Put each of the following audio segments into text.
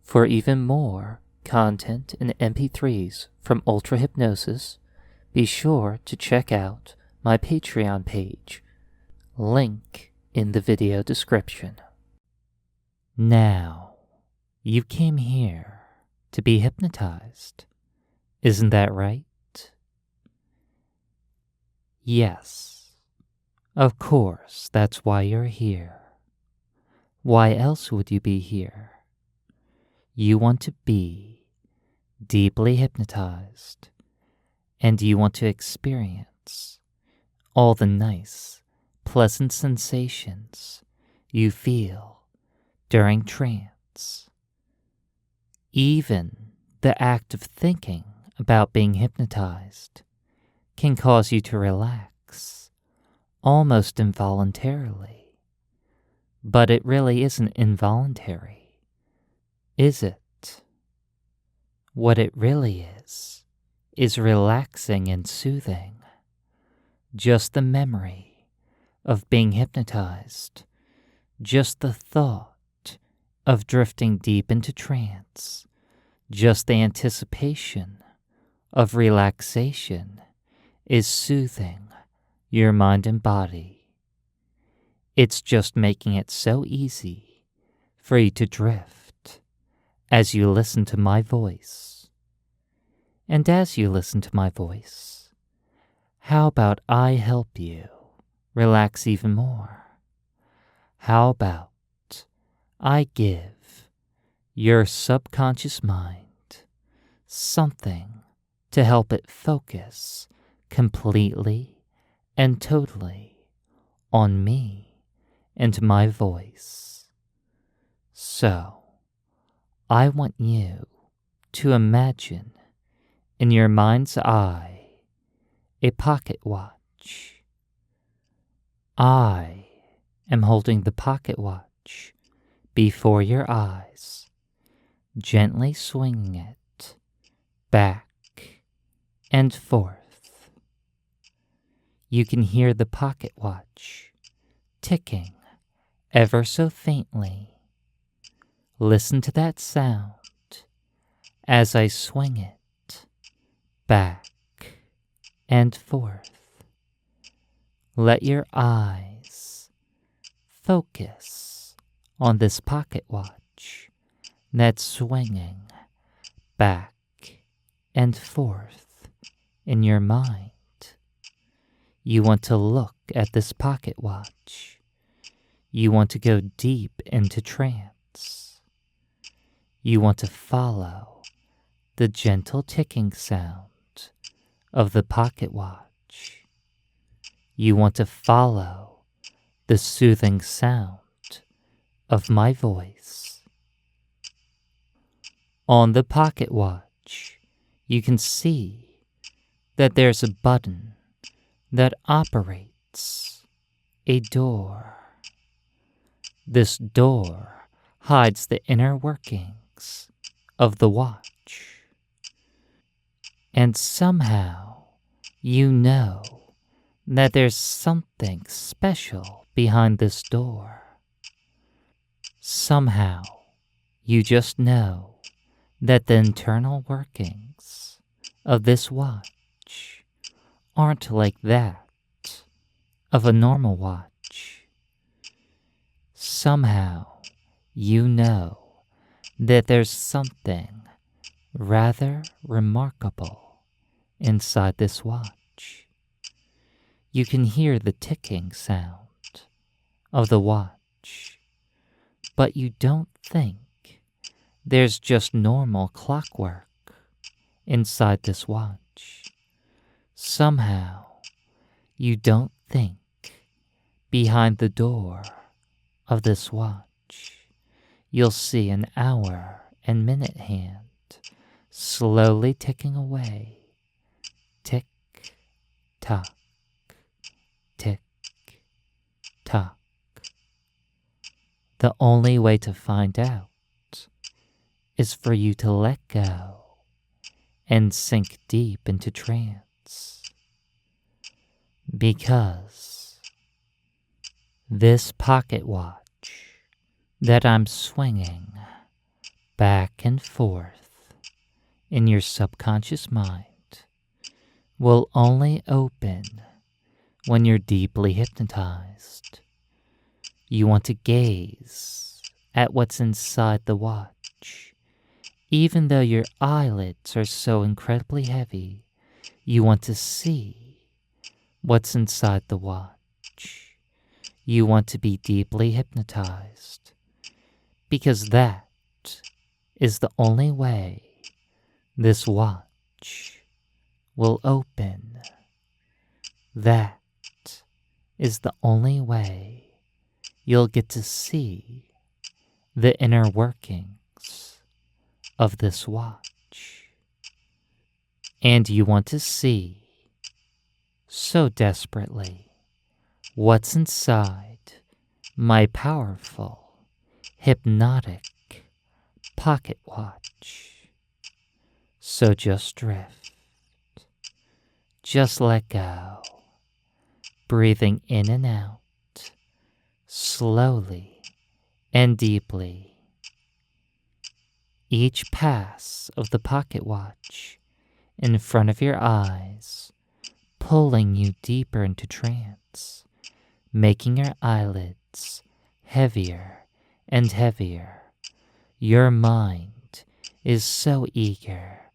For even more content and MP3s from UltraHypnosis, be sure to check out my Patreon page, link in the video description. Now, you came here to be hypnotized, isn't that right? Yes, of course, that's why you're here. Why else would you be here? You want to be deeply hypnotized, and you want to experience all the nice, pleasant sensations you feel during trance. Even the act of thinking about being hypnotized can cause you to relax, almost involuntarily. But it really isn't involuntary, is it? What it really is relaxing and soothing. Just the memory of being hypnotized, just the thought of drifting deep into trance, just the anticipation of relaxation is soothing your mind and body. It's just making it so easy for you to drift as you listen to my voice. And as you listen to my voice, how about I help you relax even more? How about I give your subconscious mind something to help it focus completely and totally on me and my voice. So, I want you to imagine in your mind's eye a pocket watch. I am holding the pocket watch before your eyes, gently swinging it back and forth. You can hear the pocket watch ticking ever so faintly. Listen to that sound as I swing it back and forth. Let your eyes focus on this pocket watch that's swinging back and forth in your mind. You want to look at this pocket watch. You want to go deep into trance. You want to follow the gentle ticking sound of the pocket watch. You want to follow the soothing sound of my voice. On the pocket watch, you can see that there's a button that operates a door. This door hides the inner workings of the watch. And somehow you know that there's something special behind this door. Somehow you just know that the internal workings of this watch aren't like that of a normal watch. Somehow you know that there's something rather remarkable inside this watch. You can hear the ticking sound of the watch, but you don't think there's just normal clockwork inside this watch. Somehow, you don't think behind the door of this watch you'll see an hour and minute hand slowly ticking away. Tick, tock, tick, tock. The only way to find out is for you to let go and sink deep into trance. Because this pocket watch that I'm swinging back and forth in your subconscious mind will only open when you're deeply hypnotized. You want to gaze at what's inside the watch. Even though your eyelids are so incredibly heavy, you want to see what's inside the watch. You want to be deeply hypnotized, because that is the only way this watch will open. That is the only way you'll get to see the inner workings of this watch. And you want to see so desperately what's inside my powerful, hypnotic pocket watch. So just drift. Just let go. Breathing in and out, slowly and deeply. Each pass of the pocket watch in front of your eyes, pulling you deeper into trance, making your eyelids heavier and heavier. Your mind is so eager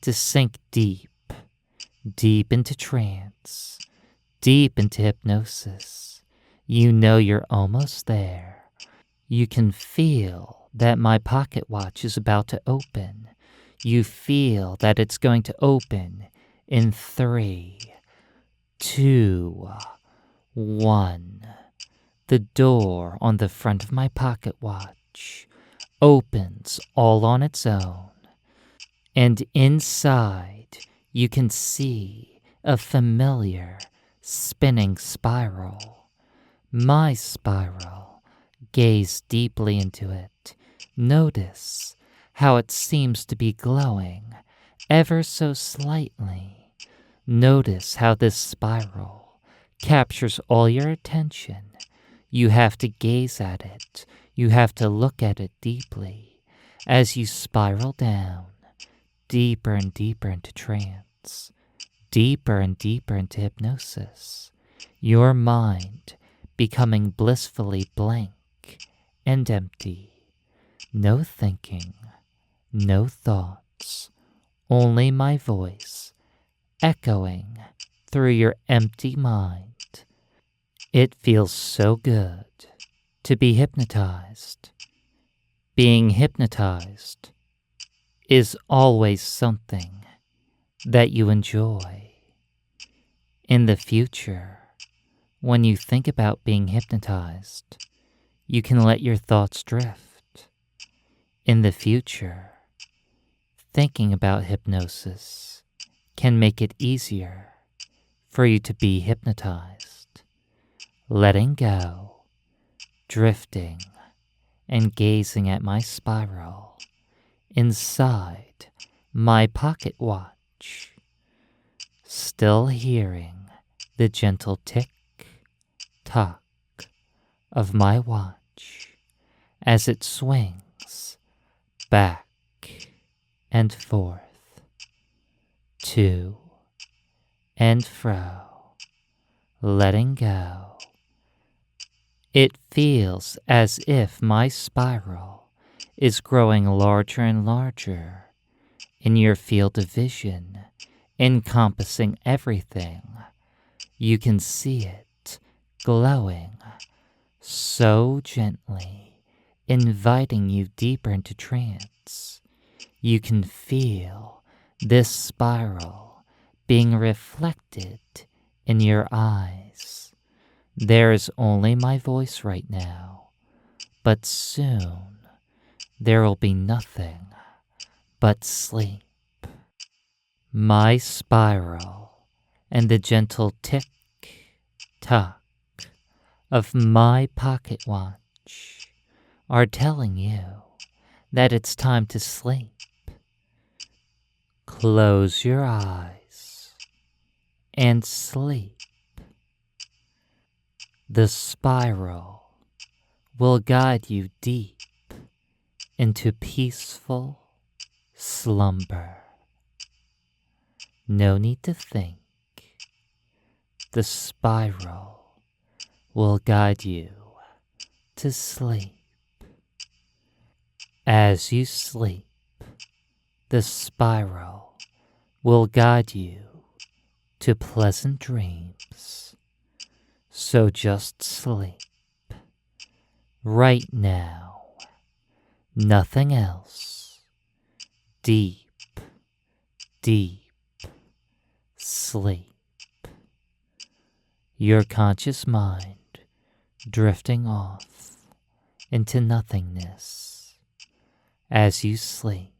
to sink deep into trance, deep into hypnosis. You know you're almost there. You can feel that my pocket watch is about to open. You feel that it's going to open in 3, 2, 1. The door on the front of my pocket watch opens all on its own, and inside you can see a familiar spinning spiral. My spiral. Gaze deeply into it. Notice how it seems to be glowing ever so slightly. Notice how this spiral captures all your attention. You have to gaze at it. You have to look at it deeply as you spiral down, deeper and deeper into trance, deeper and deeper into hypnosis. Your mind becoming blissfully blank and empty. No thinking, no thoughts, only my voice echoing through your empty mind. It feels so good to be hypnotized. Being hypnotized is always something that you enjoy. In the future, when you think about being hypnotized, you can let your thoughts drift. In the future, thinking about hypnosis can make it easier for you to be hypnotized. Letting go, drifting, and gazing at my spiral inside my pocket watch, still hearing the gentle tick-tock of my watch as it swings back and forth, to and fro, letting go. It feels as if my spiral is growing larger and larger in your field of vision, encompassing everything. You can see it glowing so gently, inviting you deeper into trance. You can feel this spiral being reflected in your eyes. There is only my voice right now, but soon there will be nothing but sleep. My spiral and the gentle tick-tock of my pocket watch are telling you that it's time to sleep. Close your eyes and sleep. The spiral will guide you deep into peaceful slumber. No need to think. The spiral will guide you to sleep. As you sleep, the spiral will guide you to pleasant dreams. So just sleep right now. Nothing else. Deep, deep sleep. Your conscious mind drifting off into nothingness as you sleep.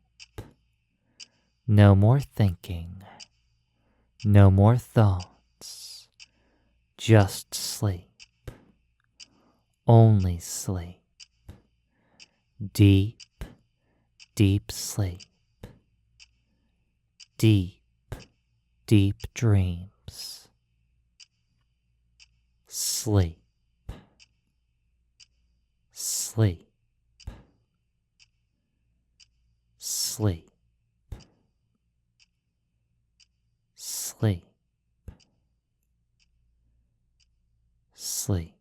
No more thinking, no more thoughts, just sleep. Only sleep. Deep, deep sleep. Deep, deep dreams. Sleep. Sleep. Sleep. Sleep. Sleep.